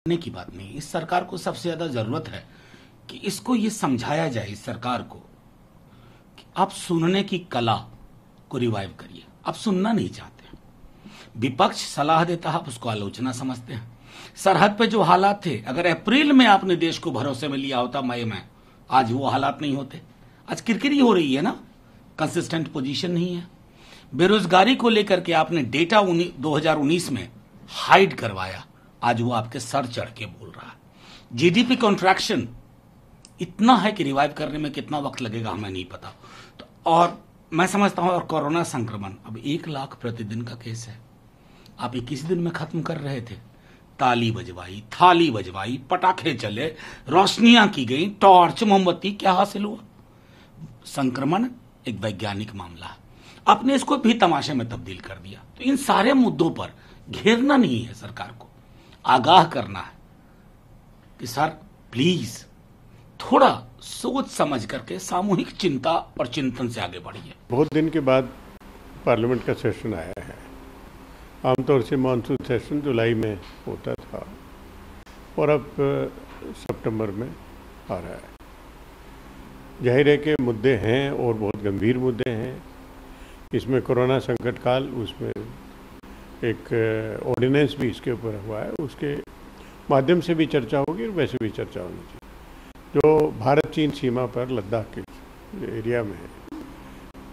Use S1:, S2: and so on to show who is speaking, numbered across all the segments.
S1: करने की बात नहीं। इस सरकार को सबसे ज्यादा जरूरत है कि इसको ये समझाया जाए, इस सरकार को, कि आप सुनने की कला को रिवाइव करिए। आप सुनना नहीं चाहते। विपक्ष सलाह देता है, आप उसको आलोचना समझते हैं। सरहद पे जो हालात थे, अगर अप्रैल में आपने देश को भरोसे में लिया होता, मई में, आज वो हालात नहीं होते। आज किरकिरी हो रही है ना, कंसिस्टेंट पोजीशन नहीं है। बेरोजगारी को लेकर के आपने डेटा 2019 में हाइड करवाया, आज वो आपके सर चढ़ के बोल रहा है। जीडीपी कॉन्ट्रैक्शन इतना है कि रिवाइव करने में कितना वक्त लगेगा हमें नहीं पता। तो और मैं समझता हूं, और कोरोना संक्रमण अब 1 लाख प्रतिदिन का केस है। आप 21 दिन में खत्म कर रहे थे। ताली बजवाई, थाली बजवाई, पटाखे चले, रोशनियां की गई, टॉर्च, मोमबत्ती, क्या हासिल हुआ? संक्रमण एक वैज्ञानिक मामला है, आपने इसको भी तमाशे में तब्दील कर दिया। तो इन सारे मुद्दों पर घेरना नहीं है, सरकार को आगाह करना है कि सर प्लीज थोड़ा सोच समझ करके सामूहिक चिंता और चिंतन से आगे बढ़िए।
S2: बहुत दिन के बाद पार्लियामेंट का सेशन आया है। आमतौर से मानसून सेशन जुलाई में होता था और अब सितंबर में आ रहा है। जाहिर है कि मुद्दे हैं और बहुत गंभीर मुद्दे हैं। इसमें कोरोना संकट काल, उसमें एक ऑर्डिनेंस भी इसके ऊपर हुआ है, उसके माध्यम से भी चर्चा होगी और वैसे भी चर्चा होनी चाहिए। जो भारत चीन सीमा पर लद्दाख के एरिया में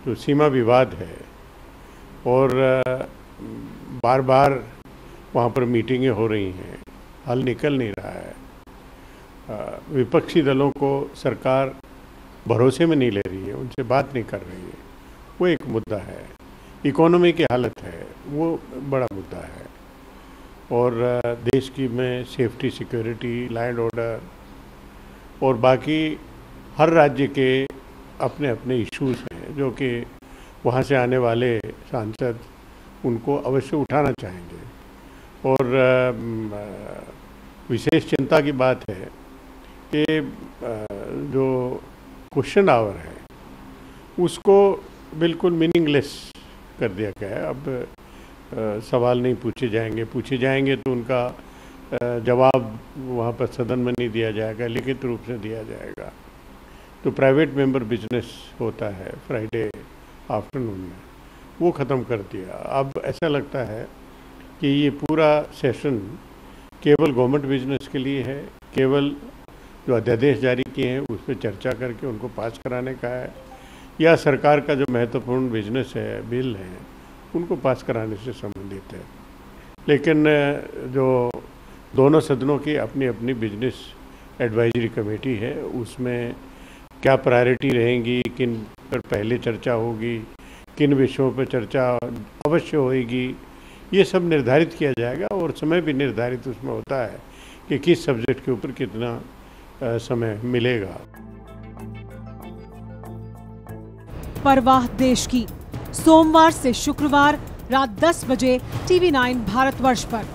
S2: जो सीमा विवाद है और बार बार वहाँ पर मीटिंगें हो रही हैं, हल निकल नहीं रहा है। विपक्षी दलों को सरकार भरोसे में नहीं ले रही है, उनसे बात नहीं कर रही है, वो एक मुद्दा है। इकोनॉमी की हालत है, वो बड़ा मुद्दा है। और देश की में सेफ्टी, सिक्योरिटी, लैंड ऑर्डर और बाकी हर राज्य के अपने अपने इश्यूज हैं जो कि वहाँ से आने वाले सांसद उनको अवश्य उठाना चाहेंगे। और विशेष चिंता की बात है कि जो क्वेश्चन आवर है उसको बिल्कुल मीनिंगलेस कर दिया गया है। अब सवाल नहीं पूछे जाएंगे तो उनका जवाब वहाँ पर सदन में नहीं दिया जाएगा, लिखित रूप से दिया जाएगा। तो प्राइवेट मेंबर बिजनेस होता है फ्राइडे आफ्टरनून में, वो ख़त्म कर दिया। अब ऐसा लगता है कि ये पूरा सेशन केवल गवर्नमेंट बिजनेस के लिए है, केवल जो अध्यादेश जारी किए हैं उस पर चर्चा करके उनको पास कराने का है, या सरकार का जो महत्वपूर्ण बिजनेस है, बिल है, उनको पास कराने से संबंधित है। लेकिन जो दोनों सदनों की अपनी अपनी बिजनेस एडवाइजरी कमेटी है, उसमें क्या प्रायोरिटी रहेंगी, किन पर पहले चर्चा होगी, किन विषयों पर चर्चा अवश्य होएगी, ये सब निर्धारित किया जाएगा। और समय भी निर्धारित उसमें होता है कि किस सब्जेक्ट के ऊपर कितना समय मिलेगा।
S3: परवाह देश की, सोमवार से शुक्रवार रात 10 बजे TV9 भारतवर्ष पर।